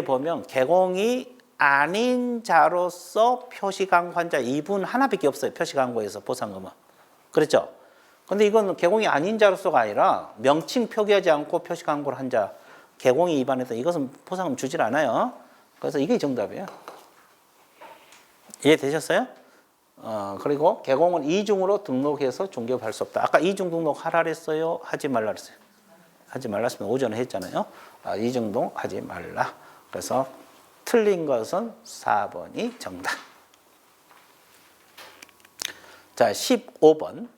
보면 개공이 아닌 자로서 표시 광고한 자 이분 하나밖에 없어요. 표시 광고에서 보상금은. 그렇죠? 근데 이건 개공이 아닌 자로서가 아니라 명칭 표기하지 않고 표시 광고를 한 자 개공이 위반했다. 이것은 보상금 주질 않아요. 그래서 이게 정답이에요. 이해되셨어요? 그리고 개공은 이중으로 등록해서 중개업할 수 없다. 아까 이중 등록 하라 그랬어요? 하지 말라 그랬어요? 하지 말랐으면 오전에 했잖아요. 이중 등록 하지 말라. 그래서 틀린 것은 4번이 정답. 자, 15번.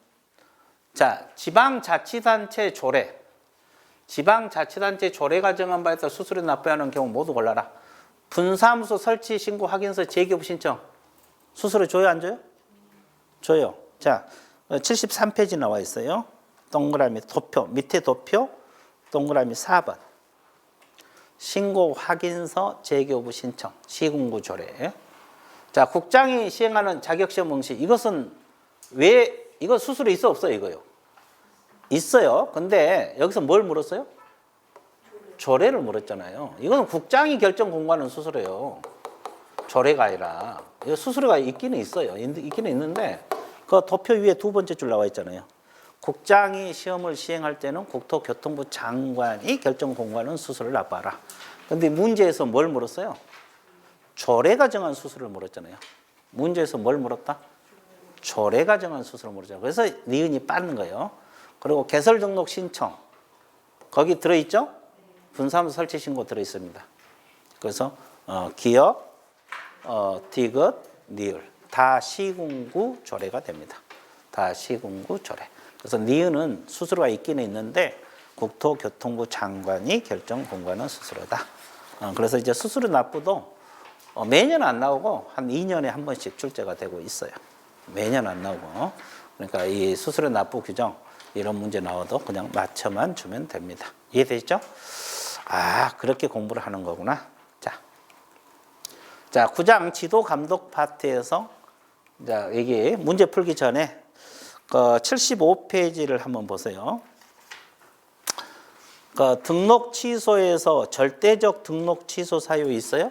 자, 지방자치단체 조례. 지방자치단체 조례가 정한 바에 따라 수수료 납부하는 경우 모두 골라라. 분사무소 설치 신고 확인서 재기업 신청. 수수료 줘요, 안 줘요? 줘요. 자, 73페이지 나와 있어요. 동그라미 도표, 밑에 도표, 동그라미 4번. 신고 확인서 재교부 신청, 시군구 조례. 자, 국장이 시행하는 자격시험 응시. 이것은 이거 수수료 있어 없어요, 이거요? 있어요. 근데 여기서 뭘 물었어요? 조례를 물었잖아요. 이건 국장이 결정 공고하는 수수료예요. 조례가 아니라. 이거 수수료가 있기는 있어요. 있기는 있는데 그 도표 위에 두 번째 줄 나와 있잖아요. 국장이 시험을 시행할 때는 국토교통부 장관이 결정 공고하는 수수료를 납부하라. 근데 문제에서 뭘 물었어요? 조례가 정한 수수료를 물었잖아요. 문제에서 뭘 물었다? 조례가 정한 수수료를 물었잖아요. 그래서 니은이 빠는 거예요. 그리고 개설 등록 신청 거기 들어있죠? 분사무소 설치 신고 들어있습니다. 그래서 기업, 디귿, 니을 다 시군구 조례가 됩니다. 다 시군구 조례. 그래서 니은은 수수료가 있기는 있는데 국토교통부 장관이 결정 공고하는 수수료다. 그래서 이제 수수료 납부도 매년 안 나오고 한 2년에 한 번씩 출제가 되고 있어요. 매년 안 나오고. 그러니까 이 수수료 납부 규정 이런 문제 나와도 그냥 맞춰만 주면 됩니다. 이해되시죠? 아, 그렇게 공부를 하는 거구나. 자, 9장 지도 감독 파트에서 자, 여기 문제 풀기 전에 75페이지를 한번 보세요. 등록 취소에서 절대적 등록 취소 사유 있어요?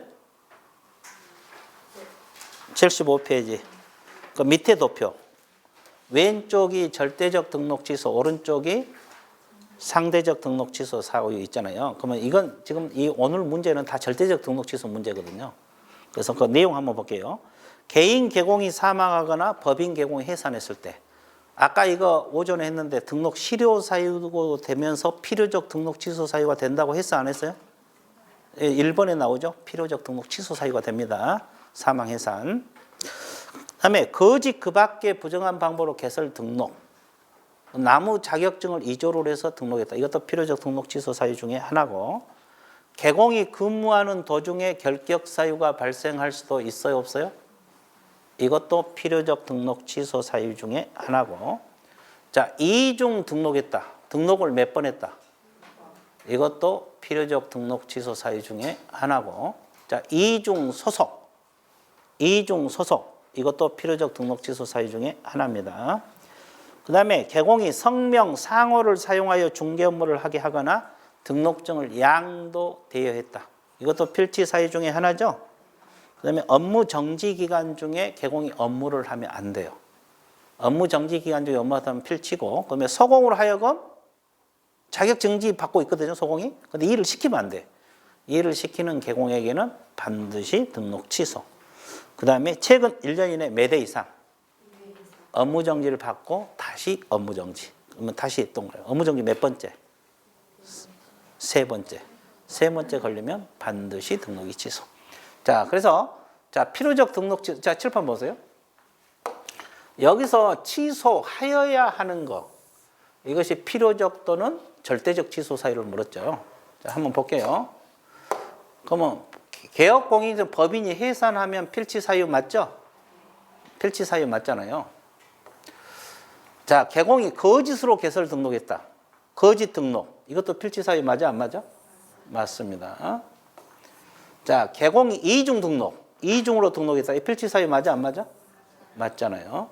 75페이지. 그 밑에 도표. 왼쪽이 절대적 등록 취소, 오른쪽이 상대적 등록 취소 사유 있잖아요. 그러면 이건 지금 이 오늘 문제는 다 절대적 등록 취소 문제거든요. 그래서 그 내용 한번 볼게요. 개인 개공이 사망하거나 법인 개공이 해산했을 때 아까 이거 오전에 했는데 등록 실효 사유가 되면서 필요적 등록 취소 사유가 된다고 했어 안 했어요? 1번에 나오죠. 필요적 등록 취소 사유가 됩니다. 사망 해산. 그다음에 거짓 그 밖에 부정한 방법으로 개설 등록. 나무 자격증을 이조를 해서 등록했다. 이것도 필요적 등록 취소 사유 중에 하나고. 개공이 근무하는 도중에 결격 사유가 발생할 수도 있어요, 없어요? 이것도 필요적 등록 취소 사유 중에 하나고. 자, 이중 등록했다. 등록을 몇 번 했다. 이것도 필요적 등록 취소 사유 중에 하나고. 자, 이중 소속. 이것도 필요적 등록 취소 사유 중에 하나입니다. 그 다음에 개공이 성명, 상호를 사용하여 중개 업무를 하게 하거나 등록증을 양도 대여했다. 이것도 필치 사유 중에 하나죠. 그 다음에 업무 정지 기간 중에 개공이 업무를 하면 안 돼요. 업무 정지 기간 중에 업무하면 필치고, 그다음에 소공으로 하여금 자격 정지 받고 있거든요, 소공이. 근데 일을 시키면 안 돼. 일을 시키는 개공에게는 반드시 등록 취소. 그 다음에 최근 1년 이내 몇 회 이상 업무 정지를 받고 다시 업무 정지. 그러면 다시 동그라미. 업무 정지 몇 번째? 세 번째. 세 번째 걸리면 반드시 등록이 취소. 자, 그래서 자, 필요적 등록 취소. 자, 칠판 보세요. 여기서 취소하여야 하는 거. 이것이 필요적 또는 절대적 취소 사유를 물었죠. 자, 한번 볼게요. 그러면 개업공인 법인이 해산하면 필치 사유 맞죠? 필치 사유 맞잖아요. 자, 개공이 거짓으로 개설 등록했다. 거짓 등록. 이것도 필치 사유 맞아 안 맞아? 맞습니다. 자, 개공이 이중 등록. 이중으로 등록했다. 이 필치 사유 맞아 안 맞아? 맞잖아요.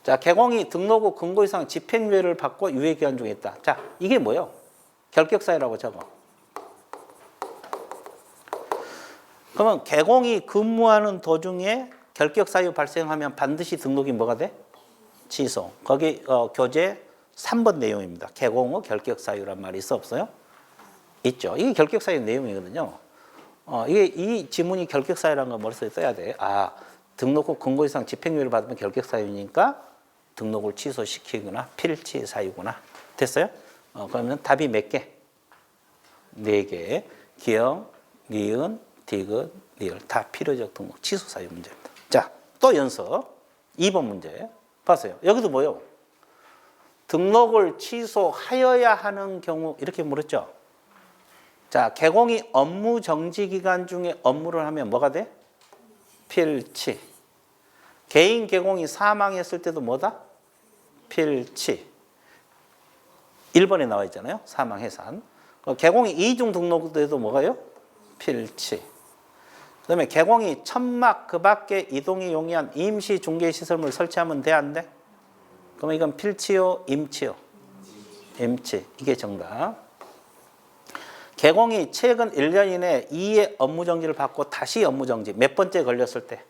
자, 개공이 등록 후 근고 이상 집행유예를 받고 유예기간 중에 있다. 자, 이게 뭐예요? 결격사유라고 적어. 그러면 개공이 근무하는 도중에 결격사유 발생하면 반드시 등록이 뭐가 돼? 취소. 거기 교재 3번 내용입니다. 개공 후 결격사유란 말이 있어 없어요? 있죠. 이게 결격사유 내용이거든요. 이게 이 지문이 결격사유라는 거 머릿속에 써야 돼. 아, 등록 후 근고 이상 집행유예를 받으면 결격사유니까 등록을 취소시키거나 필치 사유구나. 됐어요? 그러면 답이 몇 개? 4개. 기억, 니은, 디귿, 리을 다 필요적 등록 취소 사유 문제입니다. 자, 또 연습 2번 문제 봤어요. 여기도 뭐요? 등록을 취소하여야 하는 경우 이렇게 물었죠. 자, 개공이 업무 정지 기간 중에 업무를 하면 뭐가 돼? 필치. 개인 개공이 사망했을 때도 뭐다? 필치. 1번에 나와 있잖아요. 사망 해산. 개공이 이중 등록돼도 뭐가요? 필치. 그 다음에 개공이 천막 그 밖에 이동이 용이한 임시 중개시설물 설치하면 돼, 안 돼? 그러면 이건 필치요, 임치요? 임치. 이게 정답. 개공이 최근 1년 이내 2의 업무정지를 받고 다시 업무정지. 몇 번째 걸렸을 때?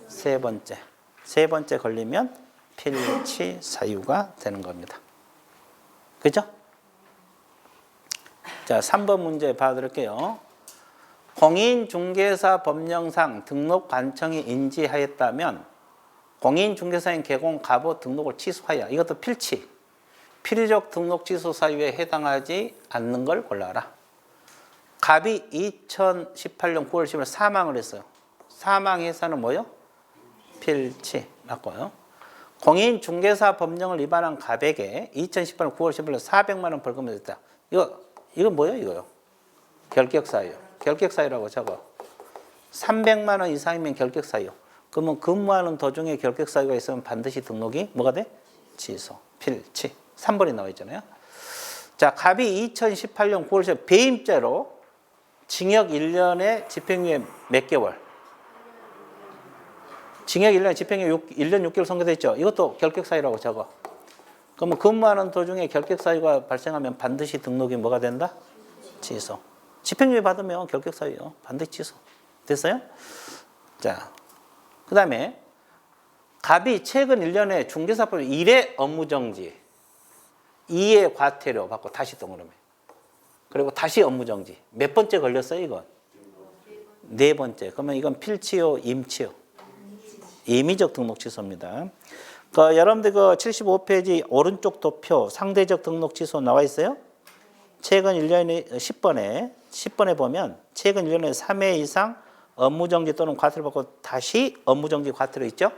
세 번째. 세 번째 걸리면 필치 사유가 되는 겁니다. 그죠? 자, 3번 문제 봐드릴게요. 공인중개사 법령상 등록 관청이 인지하였다면 공인중개사인 개공 갑오 등록을 취소하여. 이것도 필치. 필요적 등록 취소 사유에 해당하지 않는 걸 골라라. 갑이 2018년 9월 10일 사망을 했어요. 사망해서는 뭐요? 필치. 맞고요. 공인중개사 법령을 위반한 갑에게 2018년 9월 10일 400만 원 벌금을 냈다. 이거 뭐예요? 이거요? 결격사유. 결격사유라고 적어. 300만 원 이상이면 결격사유. 그러면 근무하는 도중에 결격사유가 있으면 반드시 등록이 뭐가 돼? 취소. 필치. 3번이 나와 있잖아요. 자, 갑이 2018년 9월 10일 배임죄로 징역 1년에 집행유예 몇 개월? 징역 1년에 집행유예 1년 6개월 선고됐죠. 이것도 결격사유라고 적어. 그러면 근무하는 도중에 결격사유가 발생하면 반드시 등록이 뭐가 된다? 취소. 집행유예 받으면 결격사유요. 반드시 취소. 됐어요? 자, 그 다음에 갑이 최근 1년에 중개사법 1회 업무정지, 2회 과태료 받고 다시 동그라미. 그리고 다시 업무정지. 몇 번째 걸렸어요, 이건? 네 번째. 그러면 이건 필치요, 임치요? 임의적 등록 취소입니다. 여러분들 75페이지 오른쪽 도표 상대적 등록 취소 나와 있어요? 최근 1년에 10번에 보면 최근 1년에 3회 이상 업무정지 또는 과태료 받고 다시 업무정지 과태료 있죠?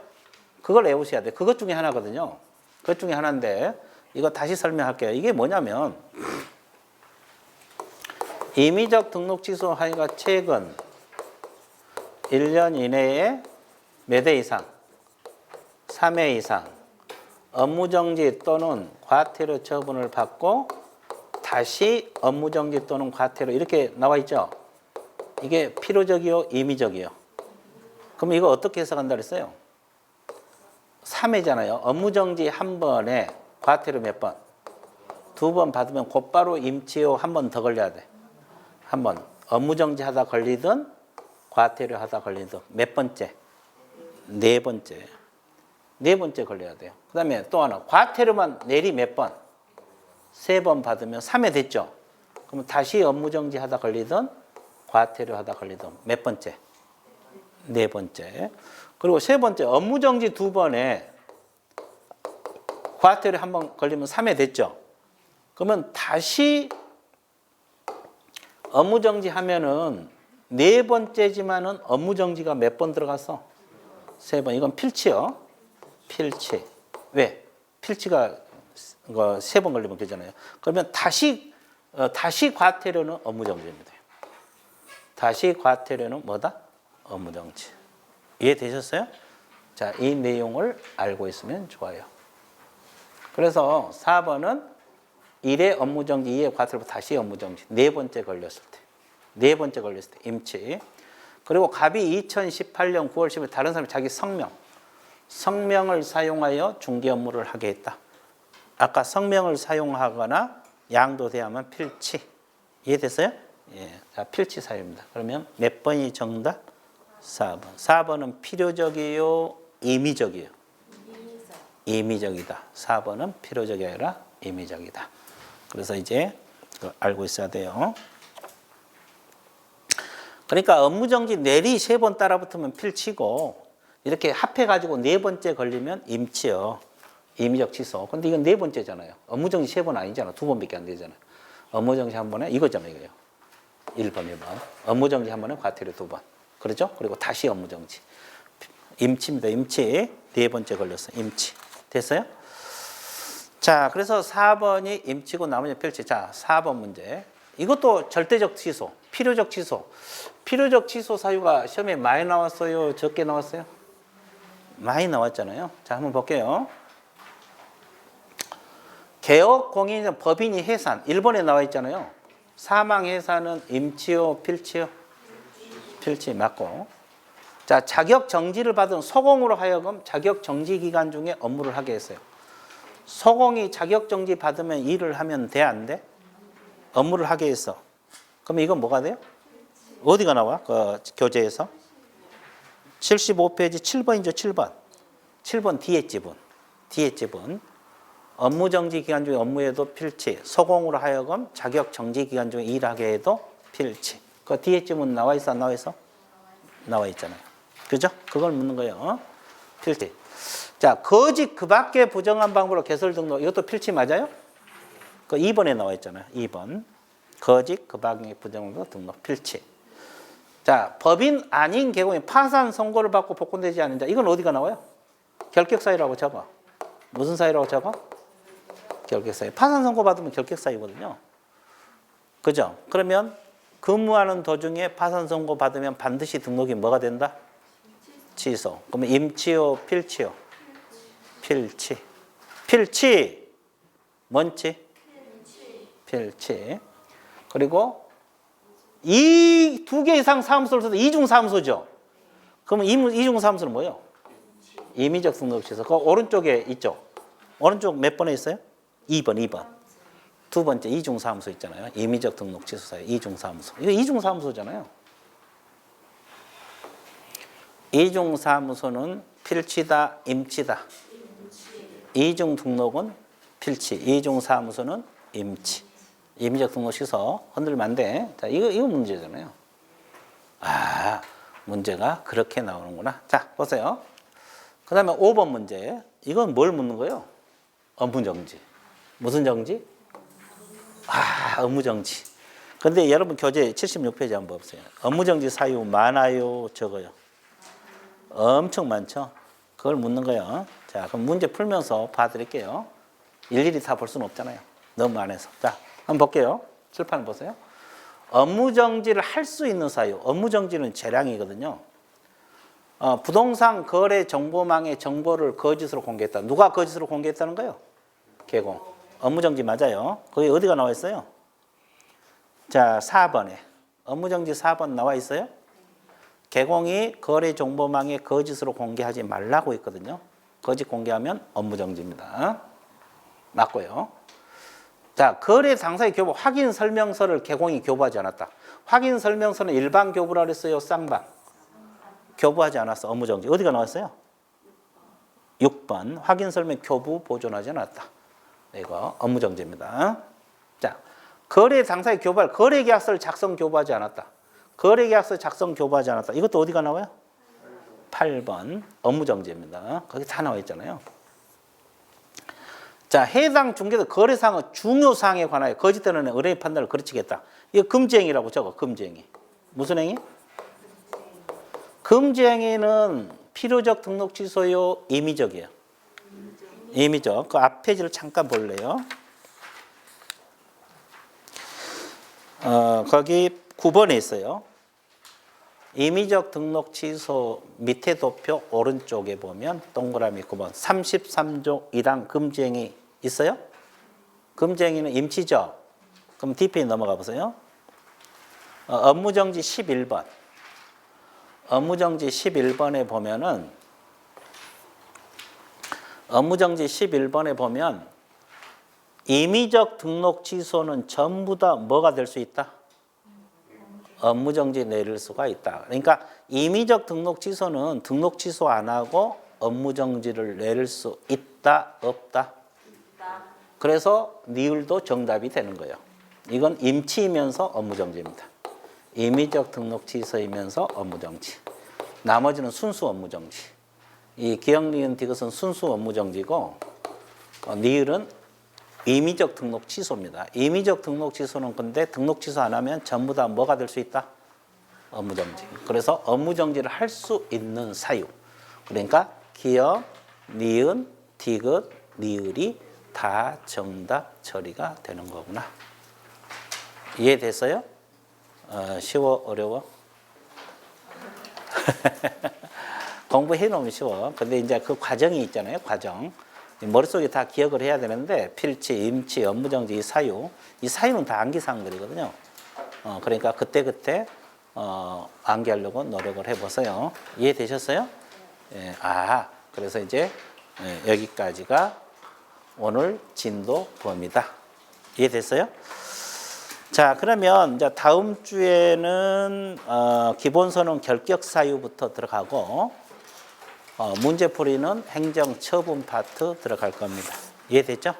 그걸 외우셔야 돼요. 그것 중에 하나거든요. 그것 중에 하나인데 이거 다시 설명할게요. 이게 뭐냐면 임의적 등록 취소 하기가 최근 1년 이내에 몇 회 이상? 3회 이상 업무정지 또는 과태료 처분을 받고 다시 업무정지 또는 과태료 이렇게 나와 있죠. 이게 필요적이요, 임의적이요. 그럼 이거 어떻게 해석한다 그랬어요? 3회잖아요. 업무정지 한 번에 과태료 몇 번? 2번 받으면 곧바로 임치요 한 번 더 걸려야 돼. 한 번. 업무정지 하다 걸리든 과태료 하다 걸리든 몇 번째? 네 번째. 네 번째 걸려야 돼요. 그 다음에 또 하나. 과태료만 내리 몇 번? 3번 받으면 3회 됐죠? 그러면 다시 업무정지 하다 걸리든 과태료 하다 걸리든 몇 번째? 네 번째. 그리고 세 번째. 업무정지 2번에 과태료 한 번 걸리면 3회 됐죠? 그러면 다시 업무정지 하면은 네 번째지만은 업무정지가 몇 번 들어갔어? 3번. 이건 필치요. 필치. 왜? 필치가 3번 걸리면 되잖아요. 그러면 다시 과태료는 업무정지입니다. 다시 과태료는 뭐다? 업무정지. 이해되셨어요? 자, 이 내용을 알고 있으면 좋아요. 그래서 4번은 1회 업무정지, 2회 과태료, 다시 업무정지. 네 번째 걸렸을 때. 네 번째 걸렸을 때 임치. 그리고 갑이 2018년 9월 10일 다른 사람이 자기 성명을 사용하여 중개 업무를 하게 했다. 아까 성명을 사용하거나 양도대하면 필치. 이해됐어요? 예. 자, 필치 사유입니다. 그러면 몇 번이 정답? 4번. 4번은 필요적이요, 임의적이요? 임의적이다. 4번은 필요적이 아니라 임의적이다. 그래서 이제 알고 있어야 돼요. 그러니까 업무정지 내리 3번 따라붙으면 필치고 이렇게 합해가지고 4번째 걸리면 임치요. 임의적 취소. 근데 이건 4번째잖아요. 업무정지 3번 아니잖아. 2번밖에 안 되잖아요. 업무정지 한 번에 이거잖아요. 이거요. 1번, 2번. 업무정지 한 번에 과태료 2번. 그렇죠? 그리고 다시 업무정지. 임치입니다. 임치. 4번째 걸렸어요. 임치. 됐어요? 자, 그래서 4번이 임치고 나머지 필치. 자, 4번 문제. 이것도 절대적 취소, 필요적 취소. 필요적 취소 사유가 시험에 많이 나왔어요? 적게 나왔어요? 많이 나왔잖아요. 자, 한번 볼게요. 개업 공인 법인이 해산. 1번에 나와 있잖아요. 사망 해산은 임치요, 필치요? 필치 맞고. 자, 자격 정지를 받은 소공으로 하여금 자격 정지 기간 중에 업무를 하게 했어요. 소공이 자격 정지 받으면 일을 하면 돼, 안 돼? 업무를 하게 했어. 그럼 이건 뭐가 돼요? 어디가 나와? 그 교재에서 75페이지 7번이죠. 7번. 7번 뒤에 지분. 뒤에 지분. 업무정지 기간 중에 업무에도 필치. 소공으로 하여금 자격정지 기간 중에 일하게 해도 필치. 그 뒤에 지분 나와 있어? 안 나와 있어? 나와 있잖아요. 그죠? 그걸 묻는 거예요. 필치. 자, 거짓 그 밖에 부정한 방법으로 개설 등록. 이것도 필치 맞아요? 그 2번에 나와 있잖아요. 2번. 거짓 그 밖에 부정한 등록 필치. 자, 법인 아닌 개공이 파산 선고를 받고 복권되지 않은 자. 이건 어디가 나와요? 결격사유라고 적어. 무슨 사유라고 적어? 결격사유. 파산 선고 받으면 결격사유거든요. 그죠? 그러면 근무하는 도중에 파산 선고 받으면 반드시 등록이 뭐가 된다? 취소. 그러면 임치요, 필치요? 필치. 필치. 뭔지? 필치. 그리고 이 두 개 이상 사무소를 써도 이중 사무소죠. 그러면 이중 사무소는 뭐예요? 임의적 등록 취소. 그 오른쪽에 있죠. 오른쪽 몇 번에 있어요? 2번. 두 번째 이중 사무소 있잖아요. 임의적 등록 취소 사유 이중 사무소. 이거 이중 사무소잖아요. 이중 사무소는 필치다, 임치다. 이중 등록은 필치, 이중 사무소는 임치. 임의적 등록 취소 흔들면 안 돼. 자, 이거 문제잖아요. 아, 문제가 그렇게 나오는구나. 자, 보세요. 그 다음에 5번 문제. 이건 뭘 묻는 거예요? 업무정지. 무슨 정지? 아, 업무정지. 근데 여러분 교재 76페이지 한번 보세요. 업무정지 사유 많아요, 적어요? 엄청 많죠? 그걸 묻는 거예요. 자, 그럼 문제 풀면서 봐드릴게요. 일일이 다 볼 수는 없잖아요. 너무 많아서. 자, 한번 볼게요. 칠판 보세요. 업무정지를 할 수 있는 사유. 업무정지는 재량이거든요. 부동산 거래 정보망의 정보를 거짓으로 공개했다. 누가 거짓으로 공개했다는 거예요? 개공. 업무정지 맞아요. 거기 어디가 나와 있어요? 자, 4번에. 업무정지 4번 나와 있어요? 개공이 거래 정보망에 거짓으로 공개하지 말라고 했거든요. 거짓 공개하면 업무정지입니다. 맞고요. 자, 거래 당사의 교부 확인 설명서를 개공이 교부하지 않았다. 확인 설명서는 일반 교부라 그랬어요? 쌍방? 교부하지 않았어. 업무정지. 어디가 나왔어요? 6번. 확인 설명 교부 보존하지 않았다. 이거 업무정지입니다. 자, 거래 당사의 교부할 거래계약서를 작성 교부하지 않았다. 거래계약서 작성 교부하지 않았다. 이것도 어디가 나와요? 8번. 업무정지입니다. 거기 다 나와 있잖아요. 자, 해당 중개도 거래사항의 중요사항에 관하여 거짓되는 의뢰인 판단을 거르치겠다. 이거 금지행위라고 적어. 금지행위. 무슨 행위? 금지행위는 필요적 등록 취소요, 임의적이에요. 임의적. 그 앞 페이지를 잠깐 볼래요. 거기 9번에 있어요. 임의적 등록 취소 밑에 도표 오른쪽에 보면 동그라미 9번 33조 1항 금지행위 있어요? 금지행위는 임치죠. 그럼 뒷페이지 넘어가 보세요. 업무정지 11번. 업무정지 11번에 보면은 업무정지 11번에 보면 임의적 등록 취소는 전부 다 뭐가 될 수 있다? 업무정지 내릴 수가 있다. 그러니까 임의적 등록 취소는 등록 취소 안 하고 업무정지를 내릴 수 있다, 없다? 있다. 그래서 니을도 정답이 되는 거예요. 이건 임치이면서 업무정지입니다. 임의적 등록 취소이면서 업무정지. 나머지는 순수 업무정지. 이 기억, 니은, 디귿은 순수 업무정지고 니을은 임의적 등록 취소입니다. 임의적 등록 취소는 근데 등록 취소 안 하면 전부 다 뭐가 될 수 있다? 업무정지. 그래서 업무정지를 할 수 있는 사유. 그러니까 기억, 니은, 디귿, 니을이 다 정답 처리가 되는 거구나. 이해됐어요? 쉬워? 어려워? 공부해 놓으면 쉬워. 근데 이제 그 과정이 있잖아요. 과정. 머릿속에 다 기억을 해야 되는데 필치, 임치, 업무정지 이 사유는 다 암기사항들이거든요. 그러니까 그때그때 암기하려고 노력을 해보세요. 이해되셨어요? 예, 그래서 이제 여기까지가 오늘 진도 범위다. 이해됐어요? 자, 그러면 이제 다음 주에는 기본서는 결격 사유부터 들어가고 문제풀이는 행정처분 파트 들어갈 겁니다. 이해됐죠?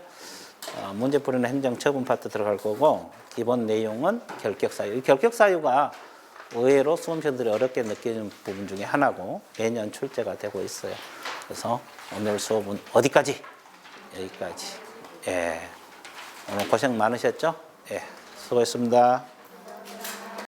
문제풀이는 행정처분 파트 들어갈 거고 기본 내용은 결격 사유. 이 결격 사유가 의외로 수험생들이 어렵게 느끼는 부분 중에 하나고 매년 출제가 되고 있어요. 그래서 오늘 수업은 어디까지? 여기까지. 예. 오늘 고생 많으셨죠? 예. 수고했습니다.